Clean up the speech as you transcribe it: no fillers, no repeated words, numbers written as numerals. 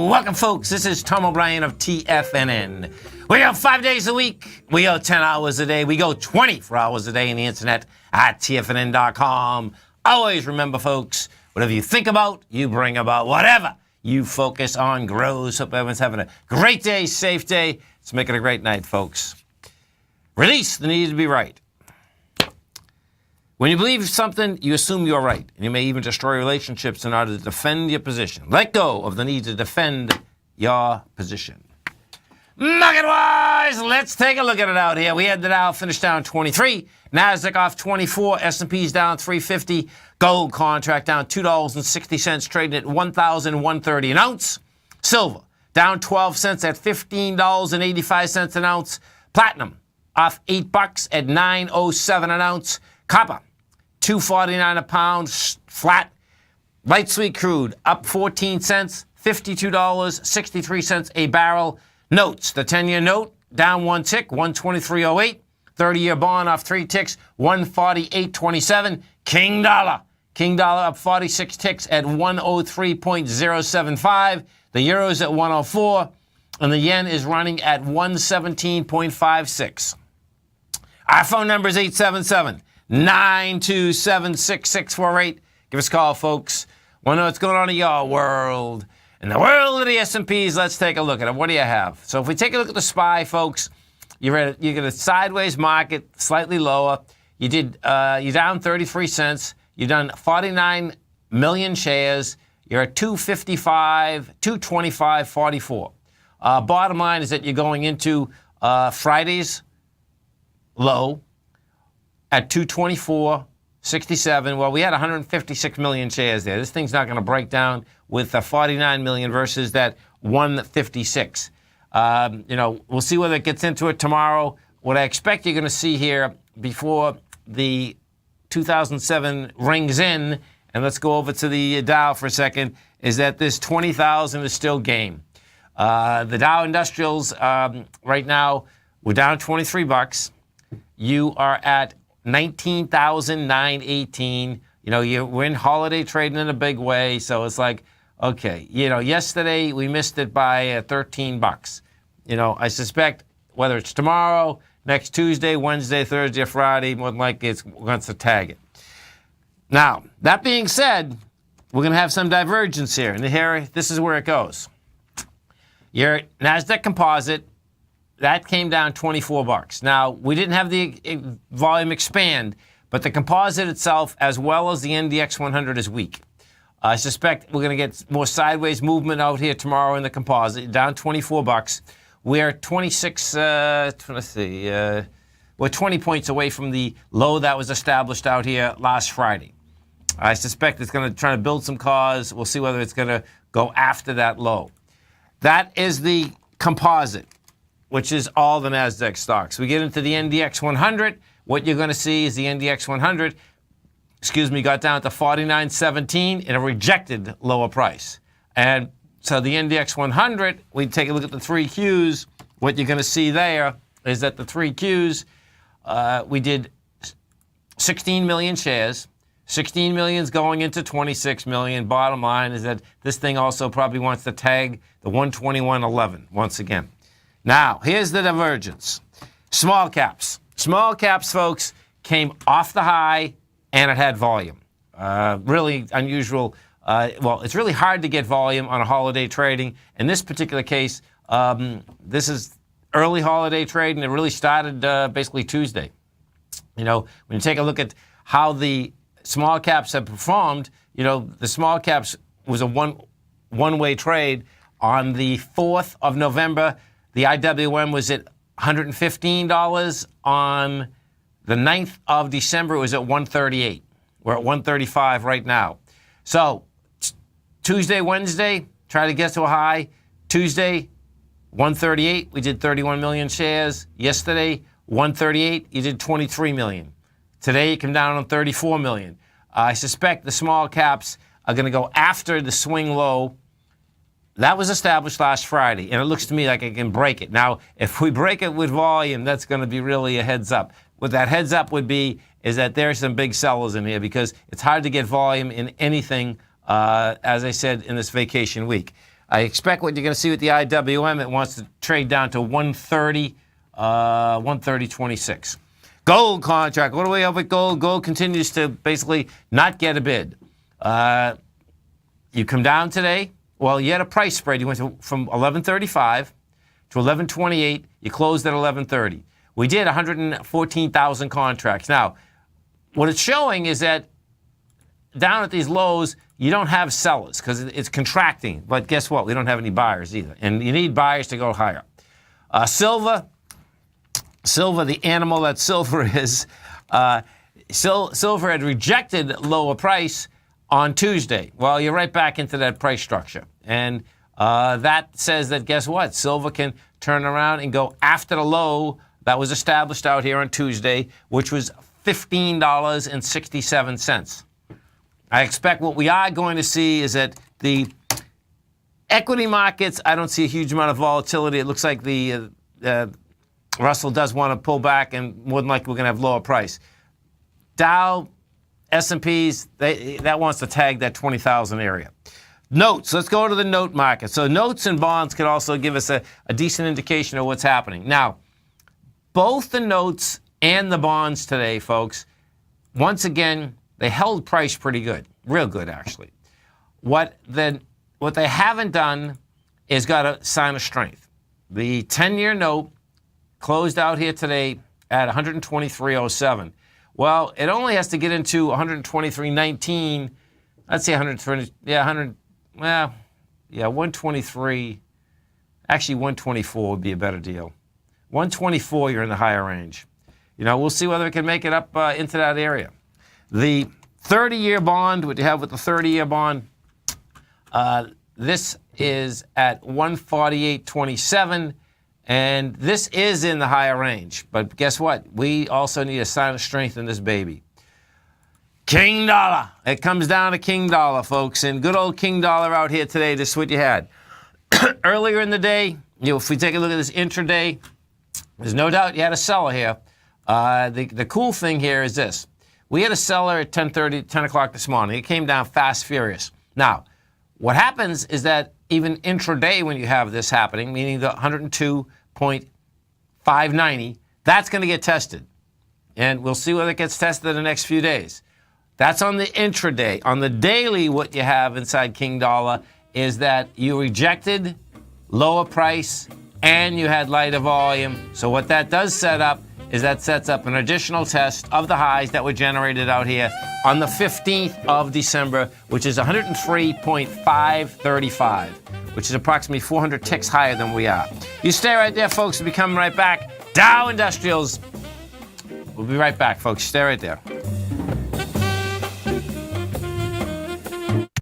Welcome, folks. This is Tom O'Brien of TFNN. We go 5 days a week. We go 10 hours a day. We go 24 hours a day on the internet at TFNN.com. Always remember, folks, whatever you think about, you bring about. Whatever you focus on grows. Hope everyone's having a great day, safe day. Let's make it a great night, folks. Release the need to be right. When you believe something, you assume you're right, and you may even destroy relationships in order to defend your position. Let go of the need to defend your position. Market-wise, let's take a look at it out here. We had the Dow finish down 23, Nasdaq off 24, S&P's down 350, gold contract down $2.60, trading at $1,130 an ounce. Silver down 12 cents at $15.85 an ounce. Platinum off $8 at $9.07 an ounce. Copper, $2.49 a pound, flat. Light sweet crude, up 14 cents, $52.63 a barrel. Notes, the 10-year note, down one tick, 123.08. 30-year bond off 3 ticks, 148.27. King dollar up 46 ticks at 103.075. The euro's at 104, and the yen is running at 117.56. Our phone number is 877-927-6648. Give us a call, folks. Want to know what's going on in your world. In the world of the S&Ps, let's take a look at it. What do you have? So if we take a look at the SPY, folks, you get a sideways market, slightly lower. You're down 33 cents. You've done 49 million shares. You're at 225.44. Bottom line is that you're going into Friday's low at 224.67. Well, we had 156 million shares there. This thing's not going to break down with 49 million versus that 156. We'll see whether it gets into it tomorrow. What I expect you're going to see here before the 2007 rings in, and let's go over to the Dow for a second, is that this 20,000 is still game. The Dow Industrials right now, we're down $23. You are at 19,918. We're in holiday trading in a big way, so it's like, okay, yesterday we missed it by $13. I suspect whether it's tomorrow, next Tuesday, Wednesday, Thursday, or Friday, more than likely it's going to tag it. Now, that being said, we're going to have some divergence here, and here, this is where it goes. Your NASDAQ composite, that came down $24. Now, we didn't have the volume expand, but the composite itself, as well as the NDX 100, is weak. I suspect we're going to get more sideways movement out here tomorrow in the composite, down $24. We're 26, we're 20 points away from the low that was established out here last Friday. I suspect it's going to try to build some cause. We'll see whether it's going to go after that low. That is the composite, which is all the NASDAQ stocks. We get into the NDX 100. What you're going to see is the NDX 100, got down to 49.17 in a rejected lower price. And so the NDX 100, we take a look at the 3 Qs. What you're going to see there is that the 3 Qs, we did 16 million shares. 16 million is going into 26 million. Bottom line is that this thing also probably wants to tag the 121.11 once again. Now, here's the divergence. Small caps. Small caps, folks, came off the high, and it had volume. Really unusual. It's really hard to get volume on a holiday trading. In this particular case, this is early holiday trading. It really started basically Tuesday. When you take a look at how the small caps have performed, the small caps was a one-way trade. On the 4th of November, the IWM was at $115. On the 9th of December, it was at $138. We're at $135 right now. So Tuesday, Wednesday, try to get to a high. Tuesday, 138. We did 31 million shares. Yesterday, 138. You did 23 million. Today, you come down on 34 million. I suspect the small caps are going to go after the swing low. That was established last Friday, and it looks to me like it can break it. Now, if we break it with volume, that's going to be really a heads up. What that heads up would be is that there's some big sellers in here because it's hard to get volume in anything, as I said, in this vacation week. I expect what you're going to see with the IWM, it wants to trade down to 130, 130.26. Gold contract. What do we have with gold? Gold continues to basically not get a bid. You come down today. Well, you had a price spread. You went from 11.35 to 11.28. You closed at 11.30. We did 114,000 contracts. Now, what it's showing is that down at these lows, you don't have sellers because it's contracting. But guess what? We don't have any buyers either. And you need buyers to go higher. Silver, the animal that silver is, silver had rejected lower price on Tuesday. Well, you're right back into that price structure. And that says that, guess what? Silver can turn around and go after the low that was established out here on Tuesday, which was $15.67. I expect what we are going to see is that the equity markets, I don't see a huge amount of volatility. It looks like the Russell does want to pull back, and more than likely we're going to have lower price. Dow, S&Ps, that wants to tag that 20,000 area. Notes, let's go to the note market. So notes and bonds could also give us a decent indication of what's happening. Now, both the notes and the bonds today, folks, once again, they held price pretty good, real good actually. What they haven't done is got a sign of strength. The 10-year note closed out here today at 123.07. Well, it only has to get into 123.19. Let's say 120, 123. Actually, 124 would be a better deal. 124, you're in the higher range. You know, we'll see whether it can make it up into that area. The 30-year bond, what you have with the 30-year bond, this is at 148.27, and this is in the higher range. But guess what? We also need a sign of strength in this baby. King dollar. It comes down to king dollar, folks, and good old king dollar out here today. This is what you had. Earlier in the day, if we take a look at this intraday, there's no doubt you had a seller here. The cool thing here is this. We had a seller at 10 o'clock this morning. It came down fast, furious. Now, what happens is that even intraday when you have this happening, meaning the 102.590, that's going to get tested. And we'll see whether it gets tested in the next few days. That's on the intraday. On the daily, what you have inside King Dollar is that you rejected lower price and you had lighter volume. So what that does set up is that sets up an additional test of the highs that were generated out here on the 15th of December, which is 103.535, which is approximately 400 ticks higher than we are. You stay right there, folks. We'll be coming right back. Dow Industrials. We'll be right back, folks. Stay right there.